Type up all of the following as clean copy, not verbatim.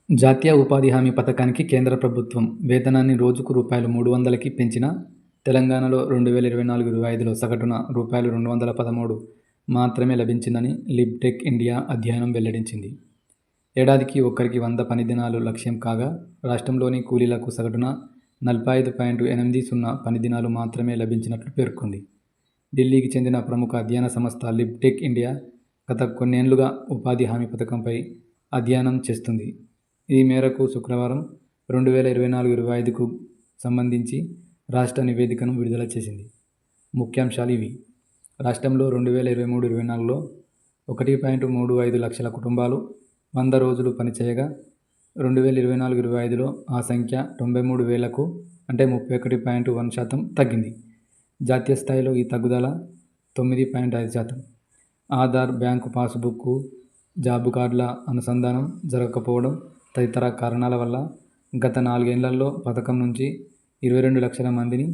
జాతీయ ఉపాధి హామీ పథకానికి కేంద్ర ప్రభుత్వం వేతనాన్ని రోజుకు రూ. 300కి పెంచినా తెలంగాణలో 2024-25లో సగటున రూ. 213 మాత్రమే లభించిందని లిబ్టెక్ ఇండియా అధ్యయనం వెల్లడించింది. ఏడాదికి ఒక్కరికి 100 పని దినాలు లక్ష్యం కాగా రాష్ట్రంలోని కూలీలకు సగటున 45.80 పని దినాలు మాత్రమే లభించినట్లు పేర్కొంది. ఢిల్లీకి చెందిన ప్రముఖ అధ్యయన సంస్థ లిబ్టెక్ ఇండియా గత కొన్నేళ్లుగా ఉపాధి హామీ పథకంపై అధ్యయనం చేస్తుంది. ఈ మేరకు శుక్రవారం 2024-25కు సంబంధించి రాష్ట్ర నివేదికను విడుదల చేసింది. ముఖ్యాంశాలు ఇవి: రాష్ట్రంలో 2023-24లో 1.35 లక్షల కుటుంబాలు 100 రోజులు పనిచేయగా 2024-25లో ఆ సంఖ్య 93,000కు అంటే 31.1% తగ్గింది. జాతీయ స్థాయిలో ఈ తగ్గుదల 9.5%. ఆధార్, బ్యాంకు పాస్బుక్కు, జాబ్ కార్డుల అనుసంధానం జరగకపోవడం తదితర కారణాల వల్ల గత 4 ఏళ్లలో పథకం నుంచి 22 లక్షల మందిని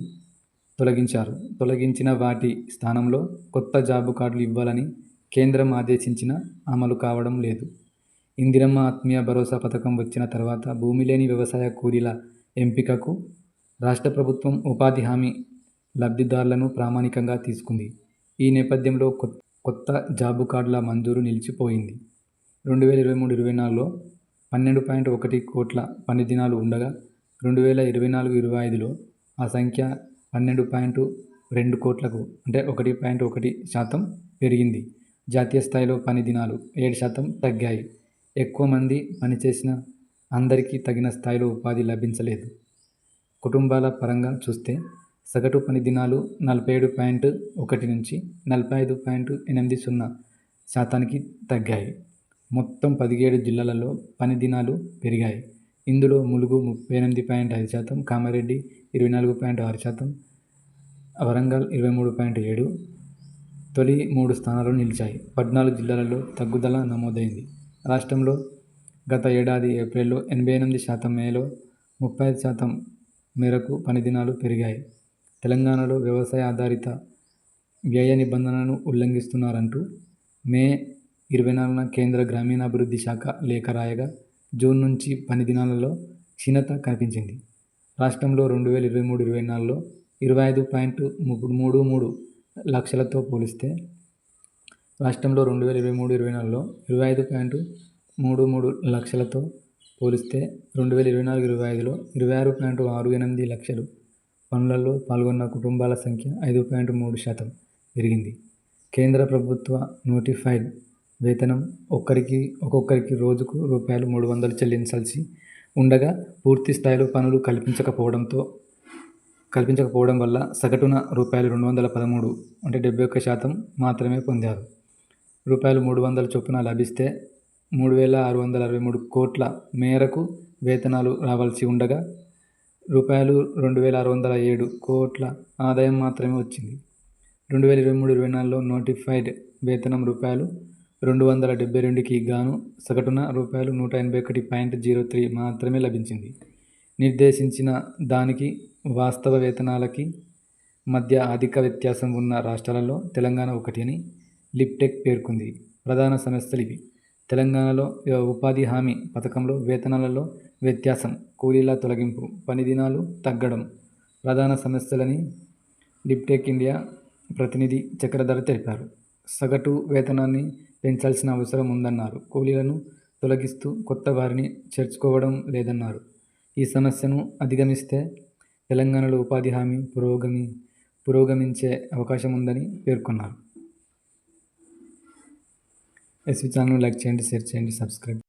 తొలగించారు. తొలగించిన వాటి స్థానంలో కొత్త జాబ్ కార్డులు ఇవ్వాలని కేంద్రం ఆదేశించినా అమలు కావడం లేదు. ఇందిరమ్మ ఆత్మీయ భరోసా పథకం వచ్చిన తర్వాత భూమి లేని వ్యవసాయ కూలీల ఎంపికకు రాష్ట్ర ప్రభుత్వం ఉపాధి హామీ లబ్ధిదారులను ప్రామాణికంగా తీసుకుంది. ఈ నేపథ్యంలో కొత్త జాబ్ కార్డుల మంజూరు నిలిచిపోయింది. 2023-24లో 12.1 కోట్ల పని దినాలు ఉండగా 2024-25లో ఆ సంఖ్య 12.2 కోట్లకు అంటే 1.1% పెరిగింది. జాతీయ స్థాయిలో పని దినాలు 7% తగ్గాయి. ఎక్కువ మంది పనిచేసినా అందరికీ తగిన స్థాయిలో ఉపాధి లభించలేదు. కుటుంబాల పరంగా చూస్తే సగటు పని దినాలు 47.1 నుంచి 45.80% తగ్గాయి. మొత్తం 17 జిల్లాలలో పని దినాలు పెరిగాయి. ఇందులో ములుగు 38.5%, కామారెడ్డి 24.6%, వరంగల్ 23.7 తొలి 3 స్థానాల్లో నిలిచాయి. 14 జిల్లాలలో తగ్గుదల నమోదైంది. రాష్ట్రంలో గత ఏడాది ఏప్రిల్లో 88%, మేలో 35% మేరకు పని దినాలు పెరిగాయి. తెలంగాణలో వ్యవసాయ ఆధారిత వ్యయ నిబంధనలను ఉల్లంఘిస్తున్నారంటూ మే 24న కేంద్ర గ్రామీణాభివృద్ధి శాఖ లేఖ రాయగా జూన్ నుంచి పని దినాలలో క్షీణత కనిపించింది. రాష్ట్రంలో 2023-24లో 25.33 లక్షలతో పోలిస్తే 2024-25లో 26.68 లక్షలు పనులలో పాల్గొన్న కుటుంబాల సంఖ్య 5.3% పెరిగింది. కేంద్ర ప్రభుత్వ నోటిఫైడ్ వేతనం ఒక్కొక్కరికి రోజుకు రూ. 300 చెల్లించాల్సి ఉండగా పూర్తి స్థాయిలో పనులు కల్పించకపోవడం వల్ల సగటున రూ. 213 అంటే 71% మాత్రమే పొందారు. రూ. 300 చొప్పున లభిస్తే 3,663 కోట్ల మేరకు వేతనాలు రావాల్సి ఉండగా రూ. 2,607 కోట్ల ఆదాయం మాత్రమే వచ్చింది. 2023-24లో నోటిఫైడ్ వేతనం రూ. 272కి గాను సగటున రూ. 181.03 మాత్రమే లభించింది. నిర్దేశించిన దానికి వాస్తవ వేతనాలకి మధ్య అధిక వ్యత్యాసం ఉన్న రాష్ట్రాలలో తెలంగాణ ఒకటి అని లిబ్టెక్ పేర్కొంది. ప్రధాన సమస్యలు ఇవి: తెలంగాణలో ఉపాధి హామీ పథకంలో వేతనాలలో వ్యత్యాసం, కూలీల తొలగింపు, పని దినాలు తగ్గడం ప్రధాన సమస్యలని లిబ్టెక్ ఇండియా ప్రతినిధి చక్రధర్ తెలిపారు. సగటు వేతనాన్ని పెంచాల్సిన అవసరం ఉందన్నారు. కూలీలను తొలగిస్తూ కొత్త వారిని చేర్చుకోవడం లేదన్నారు. ఈ సమస్యను అధిగమిస్తే తెలంగాణలో ఉపాధి హామీ పురోగమించే అవకాశం ఉందని పేర్కొన్నారు. ఎస్వి ఛానల్ను లైక్ చేయండి, షేర్ చేయండి, సబ్స్క్రైబ్